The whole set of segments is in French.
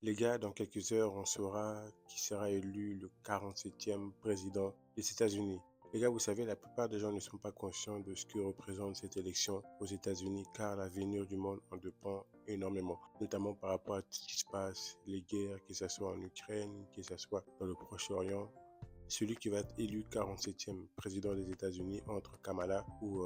Les gars, dans quelques heures, on saura qui sera élu le 47e président des États-Unis. Les gars, vous savez, la plupart des gens ne sont pas conscients de ce que représente cette élection aux États-Unis, car l'avenir du monde en dépend énormément, notamment par rapport à tout ce qui se passe, les guerres, que ce soit en Ukraine, que ce soit dans le Proche-Orient. Celui qui va être élu 47e président des États-Unis entre Kamala ou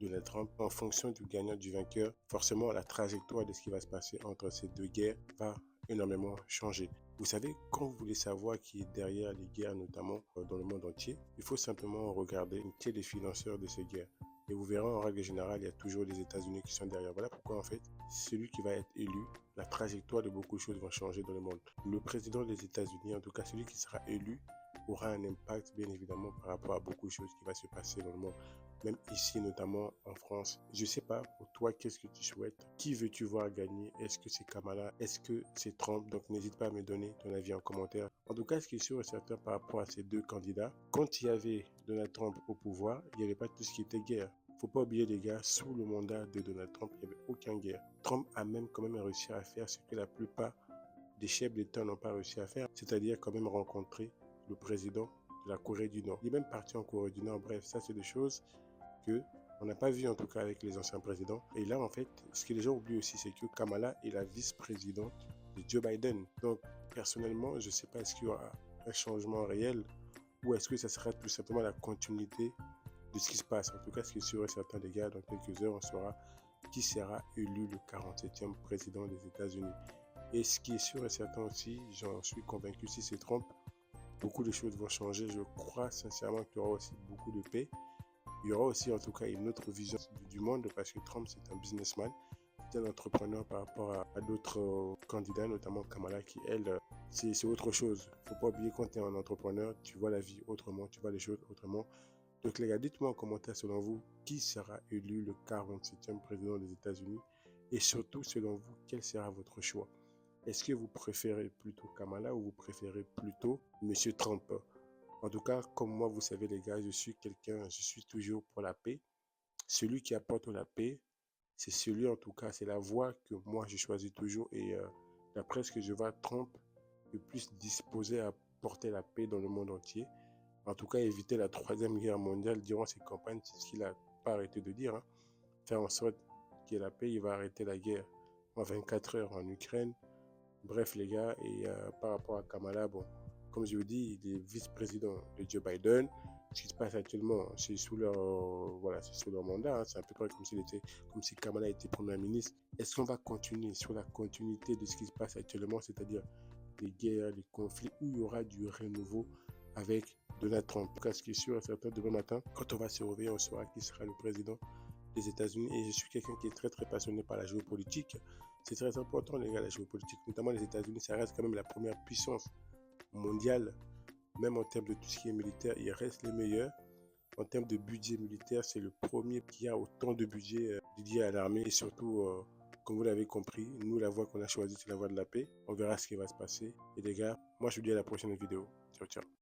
Donald Trump, en fonction du gagnant, du vainqueur, forcément la trajectoire de ce qui va se passer entre ces deux guerres va énormément changer. Vous savez, quand vous voulez savoir qui est derrière les guerres, notamment dans le monde entier, il faut simplement regarder qui est les financeurs de ces guerres. Et vous verrez, en règle générale, il y a toujours les États-Unis qui sont derrière. Voilà pourquoi, en fait, celui qui va être élu, la trajectoire de beaucoup de choses va changer dans le monde. Le président des États-Unis, en tout cas celui qui sera élu, aura un impact, bien évidemment, par rapport à beaucoup de choses qui vont se passer dans le monde. Même ici, notamment en France. Je sais pas, pour toi, qu'est-ce que tu souhaites? Qui veux-tu voir gagner? Est-ce que c'est Kamala? Est-ce que c'est Trump? Donc, n'hésite pas à me donner ton avis en commentaire. En tout cas, ce qui est sûr et certain par rapport à ces deux candidats, quand il y avait Donald Trump au pouvoir, il n'y avait pas tout ce qui était guerre. Faut pas oublier, les gars, sous le mandat de Donald Trump, il n'y avait aucune guerre. Trump a même quand même réussi à faire ce que la plupart des chefs d'État n'ont pas réussi à faire, c'est-à-dire quand même rencontrer le président de la Corée du Nord. Il est même parti en Corée du Nord. Bref, ça, c'est des choses que on n'a pas vu en tout cas avec les anciens présidents. Et là, en fait, ce que les gens oublient aussi, c'est que Kamala est la vice-présidente de Joe Biden. Donc, personnellement, je ne sais pas est-ce qu'il y aura un changement réel ou est-ce que ça sera tout simplement la continuité de ce qui se passe. En tout cas, ce qui est sûr et certain, les gars, dans quelques heures, on saura qui sera élu le 47e président des États-Unis. Et ce qui est sûr et certain aussi, j'en suis convaincu, si c'est Trump, beaucoup de choses vont changer. Je crois sincèrement qu'il y aura aussi beaucoup de paix. Il y aura aussi en tout cas une autre vision du monde parce que Trump c'est un businessman, c'est un entrepreneur par rapport à d'autres candidats, notamment Kamala qui elle, c'est autre chose. Faut pas oublier quand tu es un entrepreneur, tu vois la vie autrement, tu vois les choses autrement. Donc les gars, dites-moi en commentaire selon vous qui sera élu le 47e président des États-Unis et surtout selon vous quel sera votre choix. Est-ce que vous préférez plutôt Kamala ou vous préférez plutôt Monsieur Trump? En tout cas, comme moi, vous savez les gars, je suis toujours pour la paix. Celui qui apporte la paix, c'est celui en tout cas, c'est la voie que moi je choisis toujours. Et d'après ce que je vois, Trump est plus disposé à porter la paix dans le monde entier. En tout cas, éviter la troisième guerre mondiale durant ses campagnes, c'est ce qu'il n'a pas arrêté de dire. Hein. Faire en sorte qu'il y ait la paix, il va arrêter la guerre en 24 heures en Ukraine. Bref les gars, et par rapport à Kamala, bon, comme je vous dis, il est vice-président de Joe Biden. Ce qui se passe actuellement, c'est sous leur, voilà, c'est sous leur mandat. Hein. C'est à peu près comme si Kamala était première ministre. Est-ce qu'on va continuer sur la continuité de ce qui se passe actuellement, c'est-à-dire les guerres, les conflits, où il y aura du renouveau avec Donald Trump? En tout cas, ce qui est sûr et certain, demain matin, quand on va se réveiller, on saura qui sera le président des États-Unis. Et je suis quelqu'un qui est très très passionné par la géopolitique. C'est très important les gars, la géopolitique, notamment les États-Unis, ça reste quand même la première puissance mondiale, même en termes de tout ce qui est militaire, ils restent les meilleurs. En termes de budget militaire, c'est le premier qui a autant de budget dédié à l'armée et surtout, comme vous l'avez compris, nous la voie qu'on a choisie, c'est la voie de la paix. On verra ce qui va se passer. Et les gars, moi je vous dis à la prochaine vidéo. Ciao, ciao.